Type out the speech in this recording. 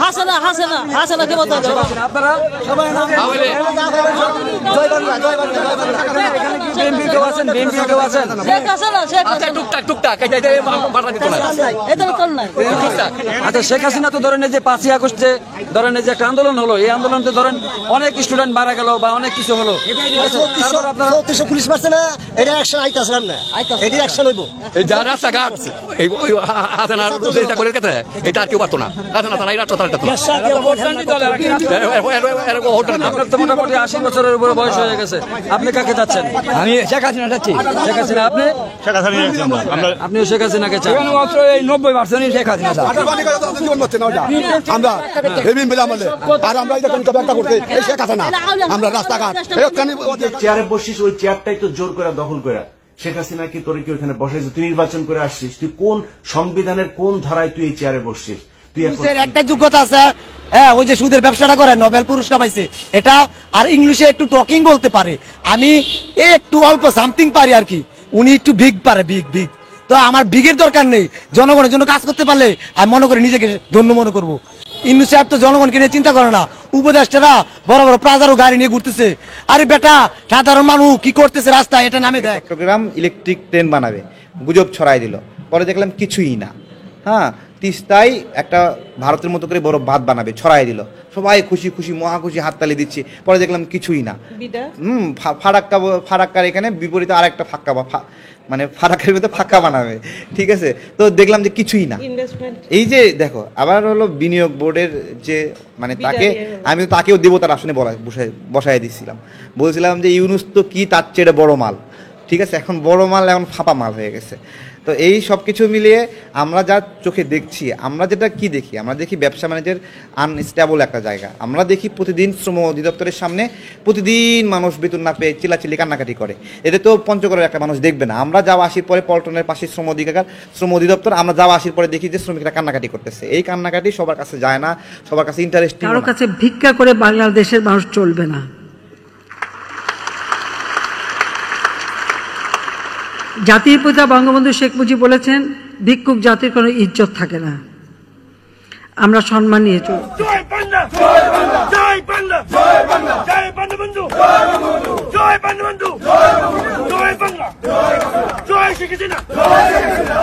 হাসেনা হাসেনা হাসেনা কে বলতে আপনারা সবাই বিএনপি কেউ আছেন? বিএনপি কেউ আছেন? শেখ হাসিনা শেখ টুকটাক টুকটাক বাড়া দিত না এটা কোন নাই। আচ্ছা, শেখ হাসিনা তো ধরেন যে 5ই আগস্টে ধরেন যে একটা আন্দোলন হলো, এই আন্দোলনতে ধরেন অনেক স্টুডেন্ট মারা গেল বা অনেক কিছু হলো, আপনারা পুলিশ পাচ্ছে না, এটা অ্যাকশন আইতাছে না, এটি অ্যাকশন হইব। এই যারা রাস্তাঘাট এই ওই হাসানার যেটা করে গেছে এটা আর কেউ পারতো না। হাসানা তারা এই রাস্তা তারা আপনার তো মোটামুটি 80 বছরের উপরে বয়স হয়ে গেছে, আপনি কাকে চাচ্ছেন? আমি শেখ হাসিনা চাচ্ছি। শেখ হাসিনা। আপনি? আপনিও শেখ হাসিনাকে চান? 90% শেখ হাসিনা চান। আমরা আর আমরা ব্যাখ্যা করতে এই শেখ হাসিনা, আমরা রাস্তাঘাট চেয়ারে বসিস, ওই চেয়ারটাই তো জোর করে দখল করে শেখ হাসিনা কি তোর কি ওখানে বসাইছিস? তুই নির্বাচন করে আসছিস, তুই কোন সংবিধানের কোন ধারায় তুই এই চেয়ারে বসছিস? তুই একটা যোগ্যতা আছে, হ্যাঁ, ওই যে সুদের ব্যবসাটা করে নোবেল পুরস্কার পাইছে এটা, আর ইংলিশে একটু টকিং বলতে পারে, আমি একটু অল্প সামথিং পারি আর কি, উনি একটু বিগ পারে, বিগ বিগ। তো আমার বিগের দরকার নেই, জনগণের জন্য কাজ করতে পারলে আমি মনে করি নিজেকে ধন্য মনে করবো। ইন্নু সাহেব তো জনগণকে নিয়ে চিন্তা করে না, উপদেষ্টারা বড় বড় প্লাজারও গাড়ি নিয়ে ঘুরতেছে। আরে বেটা, সাধারণ মানুষ কি করতেছে রাস্তায় এটা নামে দেখ। চট্টগ্রাম ইলেকট্রিক ট্রেন বানাবে গুজব ছড়াই দিল, পরে দেখলাম কিছুই না। হ্যাঁ, তিস্তায় একটা ভারতের মতো করে বড় বাঁধ বানাবে ছড়াই দিল, সবাই খুশি খুশি মহা খুশি হাততালি দিচ্ছে, পরে দেখলাম কিছুই না। ফারাক্কার এখানে বিপরীতে আর একটা ফাঁকা মানে ফারাক্কার মধ্যে ফাঁকা বানাবে, ঠিক আছে। তো দেখলাম যে কিছুই না। এই যে দেখো, আবার হলো বিনিয়োগ বোর্ডের যে মানে আমি তাকেও দেবতার আসনে বসাই দিচ্ছিলাম, বলছিলাম যে ইউনুস তো কি তার চেয়ে বড় মাল, ঠিক আছে। এখন বড় মাল এখন ফাঁপা মাল হয়ে গেছে। তো এই সব কিছু মিলিয়ে আমরা যা চোখে দেখছি, আমরা যেটা কি দেখি, আমরা দেখি ব্যবসা বাণিজ্যের আনস্টেবল একটা জায়গা। আমরা দেখি প্রতিদিন শ্রম অধিদপ্তরের সামনে প্রতিদিন মানুষ বেতন না পেয়ে চিল্লাচিল্লি কান্নাকাটি করে। এটা তো পঞ্চগড়ের একটা মানুষ দেখবে না। আমরা যাওয়া আসির পরে পল্টনের পাশে শ্রম অধিদপ্তর, আমরা যাওয়া আসির পরে দেখি যে শ্রমিকরা কান্নাকাটি করতেছে। এই কান্নাকাটি সবার কাছে যায় না, সবার কাছে ইন্টারেস্টিং। কারো কাছে ভিক্ষা করে বাংলাদেশের মানুষ চলবে না। জাতির পিতা বঙ্গবন্ধু শেখ মুজিব বলেছেন, ভিক্ষুক জাতির কোনো ইজ্জত থাকে না। আমরা সম্মান নিয়ে চলব। জয় বাংলা, জয় বাংলা, জয় বাংলা, জয় বাংলা, জয় বঙ্গবন্ধু, জয় বঙ্গবন্ধু, জয় বঙ্গবন্ধু, জয় বাংলা, জয় বাংলা, জয় শেখ হাসিনা, জয় শেখ হাসিনা।